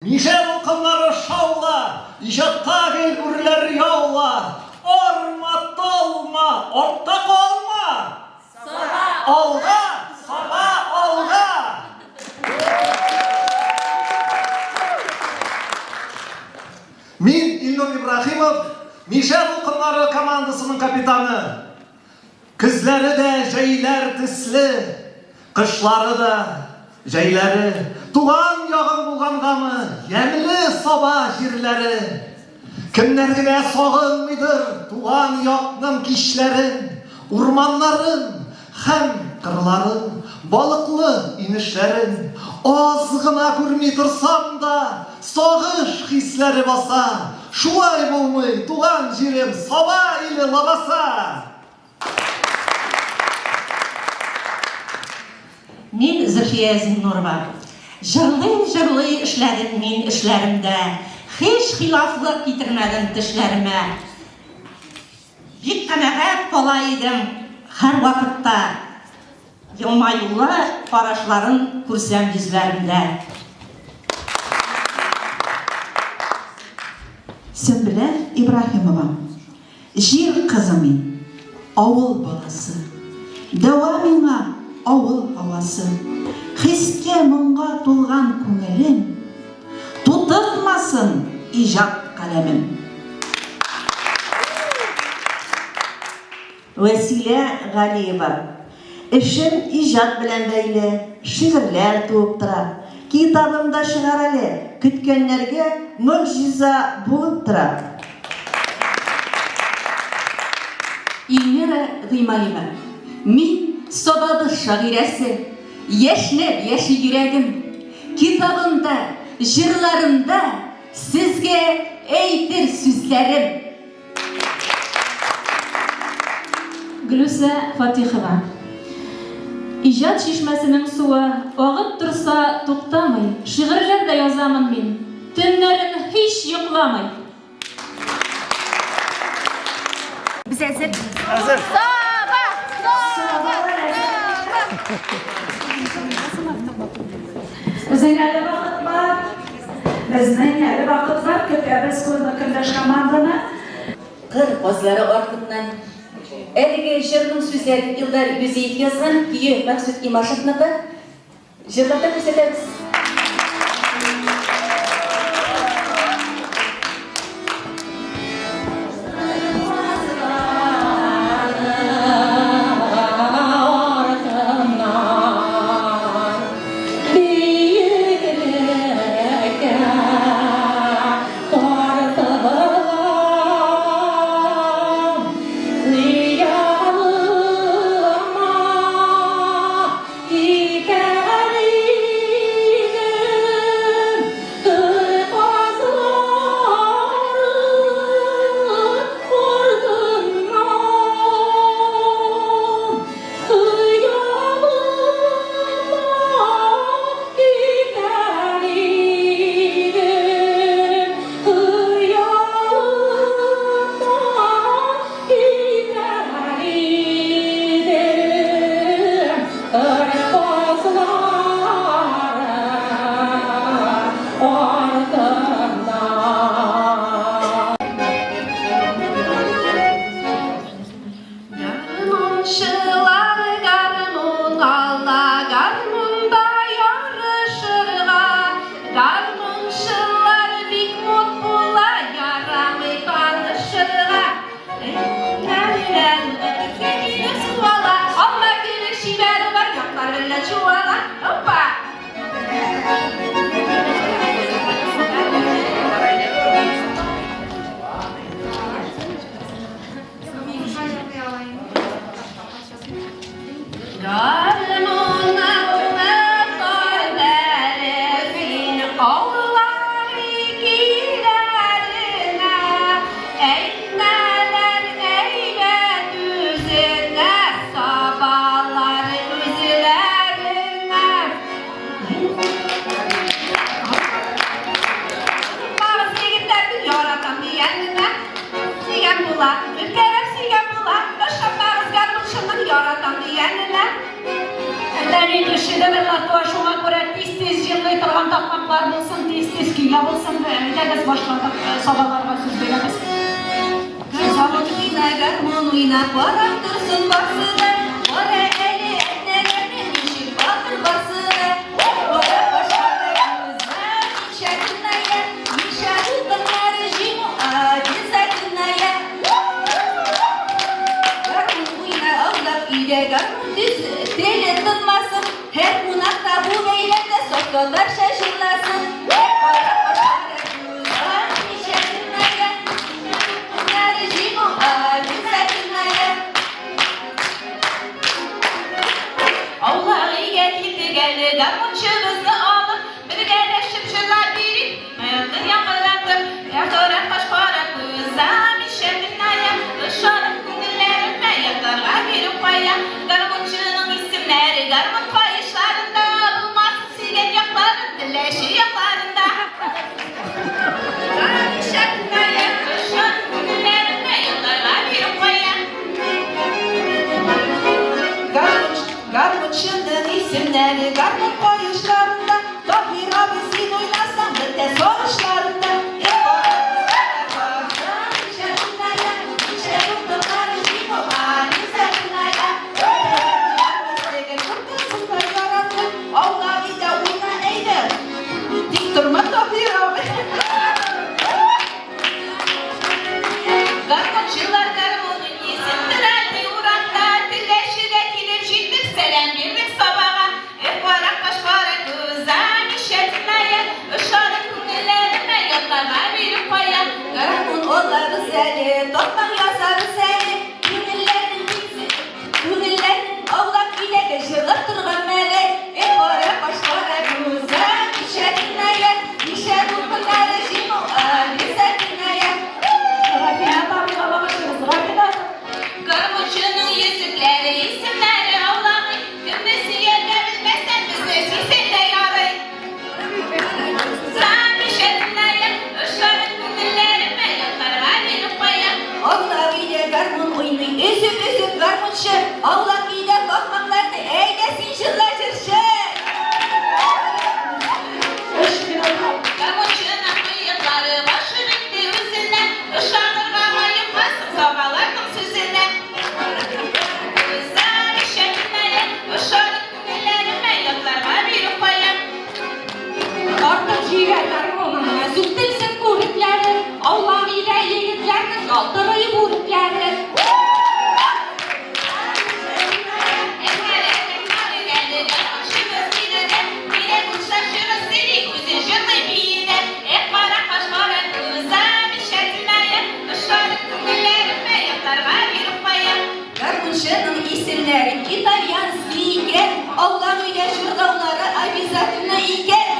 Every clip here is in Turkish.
Mişel okınları şavla, ijatqa kelgürler yavla. Ormatda olma, ortak olma. Olga, sola, olga. Min İlnur İbrahimov, Mişel okınları komandasının kapitanı. Kızları da jeyler tisli, kışları da jeyleri. Tuğan yağın bulğanda mı, yemli soba jirleri. Kimlerine soğun midir, tuğan yağının kişlerin, urmanların, hem kırların, balıklı inişlerin. Ağzına görmey tursam da, soğuş hisleri basa. Şulay bulmay, tuğan jirim, soba ili labasa. Min Zülfiye Zinnurova. Jırlay işledim min işlerimde. Hiç hilaflık getirmedim düşlerime. Bik kanaat kolaydım her vakitte. Yılmayılı paraşların kursam yüzlerimde. Sümbüle İbrahimova. Jir kızımı, avul balası. Devamına avul havası. Hiske мұңға толған көңілім, тұтылмасын ижат қалемім. Vesile Galiyeva. İşim icad bilen beyle, şiirler tuğup tırar. Kitabımda şıgaralı, kütkenlerge muciza bulup tırar. İlmira Gıymayeva. Min sobadı şairesi. Yeşnep yeşi yüreğim. Kitabımda, jırlarımda sizge eytir süzlerim. Gülüse Fatihova. İcat şişmesinin suyu ağıp dursa tutamay. Şiirler de yazamın min. Tünlerin hiç yoklamay. Biz hazır. Hazır. Zeynep'e vakit var. Zeynep'e vakit var. Köpeğimiz kundakındaş komandana. Kır pozları ortamdan. Erge jırının süzleri yıllar yüzeyip yazgan Kiye Maksut İmaşık'nıqı jırlarda көрсетеміз. Şuna göre tez-tez yığılay turgan tapmaqlar bolsun, tez eskiyle olsun deriz başladık sabahlarına söz veremez. Garmon uyna varak dursun basıda. Vara eli etnelerine yeşil bakır basıda. Vara başlarda güzel şarkınaya. Şarkınlar jimu aciz akınaya. Garmon uyna avlak ile garmon düz deli tutmasın. Her kunakta bu beylerde sokaklar şaşırlasın. Vara başlarda güzel şarkınaya. Allah'ı getirdi geldi garmutçuğunuzu alıp bir gelişip şunlar birip mayıldır yakaladım yakıran baş para kızam işedin ayam ışarım kundillerime yaklarga girip koyam garmutçunun isimleri garmut koyuşlarında bulmasın silgen yakların dileşi yaklarında işedin ayam ışarım kundillerime yaklarga girip koyam Garmutçunun isimleri garmut koyuşlarında. Tahir abisin oynasam bir de sonuçlarında. Allah bir de oyna eyle. Dik durma Tahir abi. Garmutçular garmutun isimdir aldı uğraklar Dilleşire kilip şittir selam birdik sabaha Ekvarak başvarak kızam işetmeye Işarık kundilerime yollarına bir paya Garmon oları seni, toprak yazarı seni. Günillerin oğlak ile de jırlattırgan melek. Ekvara başvara güzel, işe dinleye. İşe tuttukları jimu alize dinleye. Rafina tabi alamışsınız. Rafina. Garmutçunun isimleri Allah'ı Kimdesi yerine bilmezsen bizi sizinle yarayın Zam işetmeye Işarık kundilerime yollarına bir paya Allah ile garmon oyunu üzüp garmutçu. Allah ile bakmaklarını eylesin şırla çırşı. Garmutçunun bıyıkları başı bitti üzerine Işarırgama yıkmasın sabahlardım süzüne Güzel işetmeye Işarık kundilerime yollarına bir paya Artık jiverler onunla züttilsin kuvvetleri. Allah ile yiğitlerinin kaldırayı kuvvetleri. Garmutçunun isimleri İtalyanski iken. Allah ile şırdanları avizatına iken.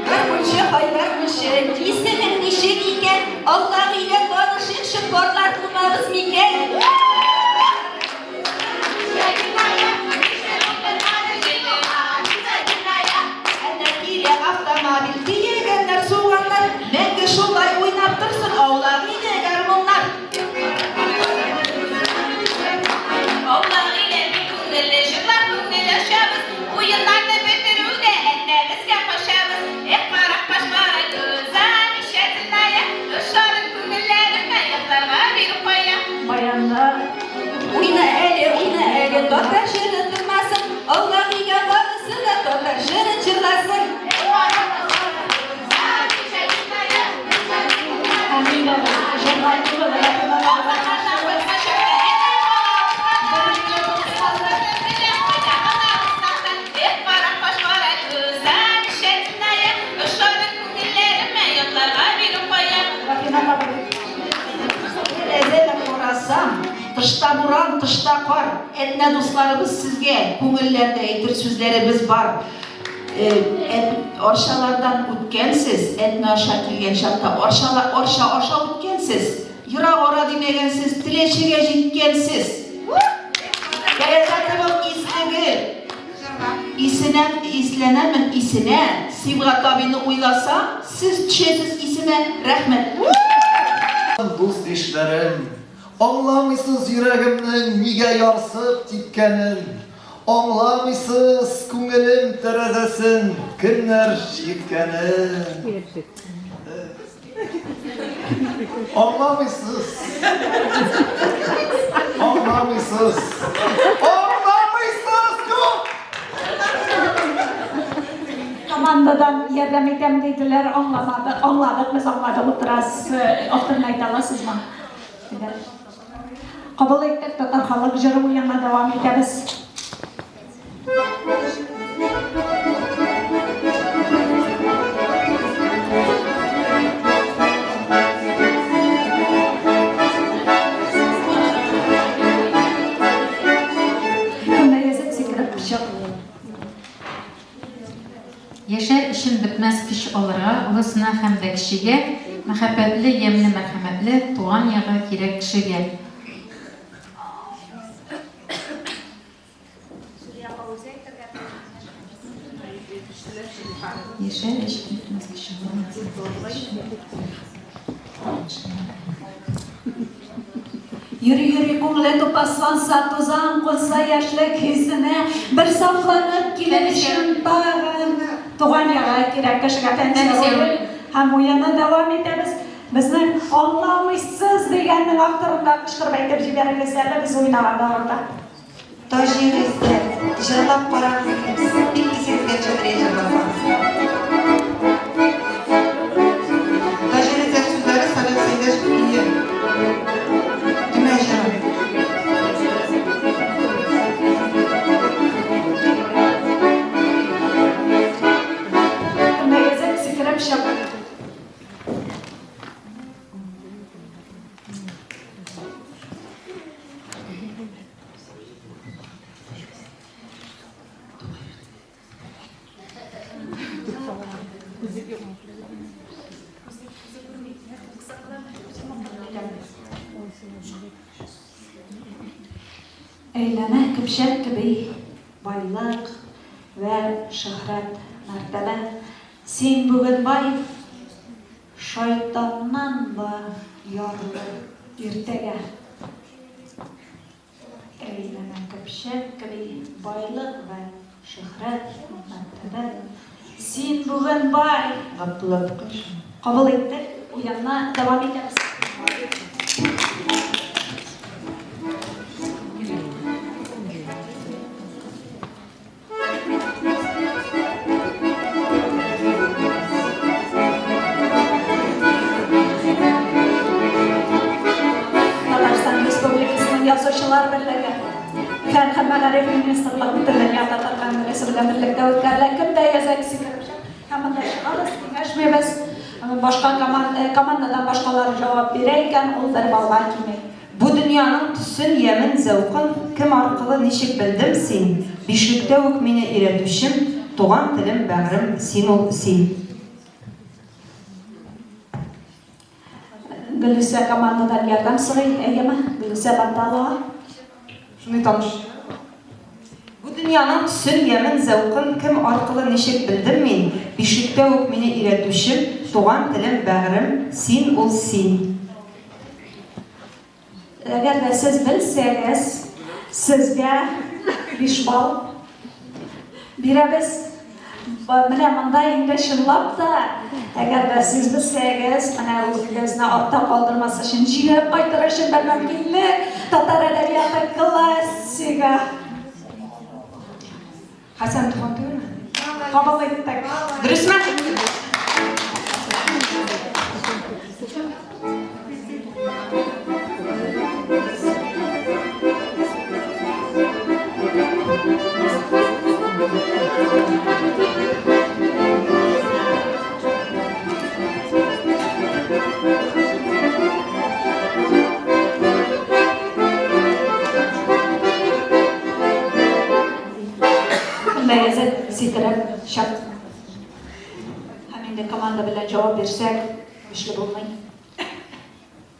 Garmutçu haygarmışı, lisenin işi iken. Allah ile konuşun şu korlar bulmamız miken. Ile avtomobil diyegenler soğanlar. Menge şolay oynap dursun oğlan ile garmonlar. Allah ile bir kundelle şırlar kundelle şabız Uyunlarda betirüde ellerizge koşabız Ekvarak başvara güzel işetinaya Işarık kundellerime yatlarına bir paya Bayanlar. Uyna eli, doktor şırı durmasın. Allah ile babası da doktor şırı çırlasın. Amina. Jenay kulağı yakına. Ekvarak başvara güzel işetinaya Işarık kundellerime yatlarına bir paya Rafina tabi. Ezele korasam, tışta buran, tışta kor. Etne dostlarımız sizge, köngüllerde eytir sözlerimiz var. Orşalardan ütkensiz, etne orşa kilgen şartta orşa ütkensiz. Yıra ora demegensiz, tileşige jitkensiz. Berekatımın isligi, isine. Sibgat abini uylasa, siz düşesiz isime. Rahmet. Dost eşlerim, anlamıysız yüreğimnin niye yarsıp titkenin, anlamıysız küngelim terezesin, kimler yitkenin. Anlamıysız. Anlamıysız. Anlamıysız yok. Komandadan yardım edem dediler, anladık, biz anladık biraz oturmayı alasız mı? Kabul ettik, Tatar halk jırı uyanına devam ederiz. Yaşar işin bitmez kişi olarak ulusuna hem de kişiye mehabbetli, yemli, merhametli, tuğan yağı kirek kişiye. Yaşar işin bitmez kişi olarak. Yürü kumle topaslansa tuzan kolsa yaşlık hissine bir saflanıp gidişim bağın. Tuğan yağı kirek kişiye fensiye hem uyana devam ederiz. Bizning anlamıysız deganning aktarında kışkırıp aytib jiberilsizlar biz o'ynaganda orada. Tojingizda jillab qarabsiz, ikki sekgacha reja basangiz. Tojingizda so'zlari salab-siylash iyi. Dimash. Neyse sikirip şap. Eyleme küpşek gibi baylık ve şöhret mertebe. Sen bugün bay şeytandan da yarlı irtege. Eyleme küpşek gibi baylık ve şöhret mertebe. Sen bugün bay kabul ettik. Uyanına devam ederiz. Tatarstan Respublikası'nın Yazıcılar Birliği Fen Hemmeleri Feministler Müdürlüğü Tatar Kongresi bilen birlikte o'tkazilgan kimda yazak sikirib hamma biz başka komandadan başkaları cevap verirken onları bağlar kimi. Bu dünyanın tüsün yemin zevkın kim arkalı nişik bildim sen. Bişlikte hükmini iretüşüm, doğan tilim bağrım sen ol sen. Gülüse komandadan yardım sırayı eyyeme Gülüse Bantalığa. Şunu tanış. Bu dünyanın tüsün yemin zevkın kim arkalı nişik bildim men. Bişlikte hükmini iretüşüm, doğan tilim bağrım sen ol sen. Eğer de siz bilseniz, sizge 5 bal birimiz bana manda indi şınlap da eğer de siz bilseniz bana gözüne altta kaldırması için jiyip kaytırışın bilmem kimli Tatar edebiyatı klasika. Hasan Tuhan diyor mu? Kabul ettik. Dürüst mü? Meyazet sitirip şap. Hemen de komanda bilen cevap versek, güçlü bulmayın.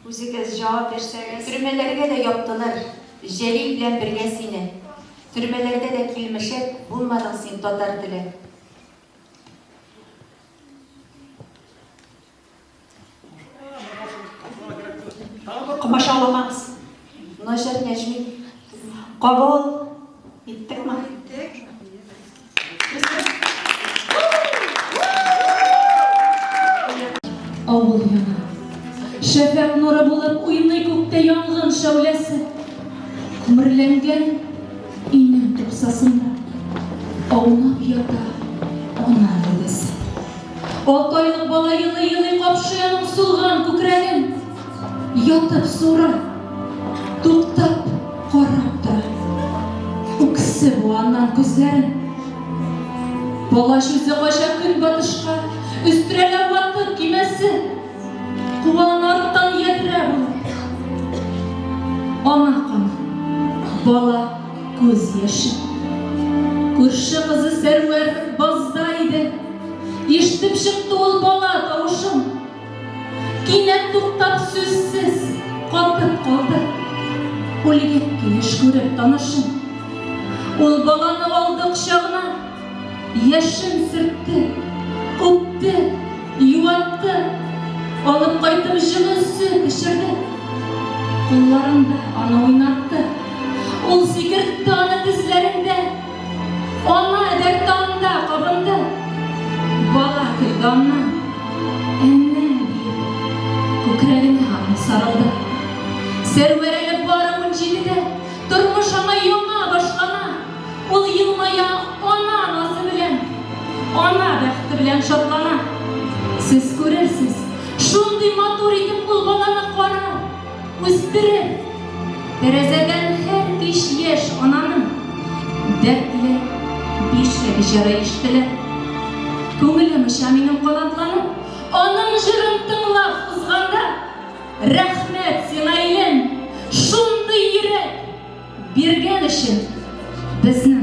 O'zingiz javob bersangiz. Türmeleriga da yopdilar. Jeli bilan birga seni. Türmelerde de kilmişek bulmadın sen Tatar dili. Kumaş alamaz. Noşer Necmi. Kabul. Gittik mi? Avul yana. Şefek nuru bulup uyumlu kökte yangın şöylesi. Kımırlengen inen topsasında. Aunap yata ona ödesi. Oltaylık bala yılı kapşıyanın sulgan kükregin. Yatıp sonra tuktap qarab tura. Uksi bu andan gözlerin. Balaş yüzü qaşa gün batışqa, üstüreler battı kimesi. Kuvan arıqtan yedire bulur. Ana kanı, bala göz yaşı. Көрші қызы сәруер баздайды. Естіп шықты ол бала дауышын. Кинет тоқтап сөзсіз қатып қалды. Өлгекке еш көріп танышын. Ол баланы алды құшағына. Яшын сүртті, өпті, юатты. Алып қайтып жығысы кішірді. Қолларында ана ойнатты. Ол секіртті ана тізлерінде. Ona edertanda kabında. Bala kırdanla. Enne deyip kükreğine hanım sarıldı. Servereli barımın cilide. Durmuş ama yılma başlana. Ol yılmaya ona nazı bilen. Ona bəxti bilen şatlana. Siz görürsünüz. Şunday matur edip bul balana qara. Üstüre. Terezeden her kiş yeş ananın. Dertli. Bir jara iştiler. Көңілім шаминім қанатланып, оның жырын тыңлап қызғанда, рәхмет сен айлен, шунды үйрек берген үшін біздің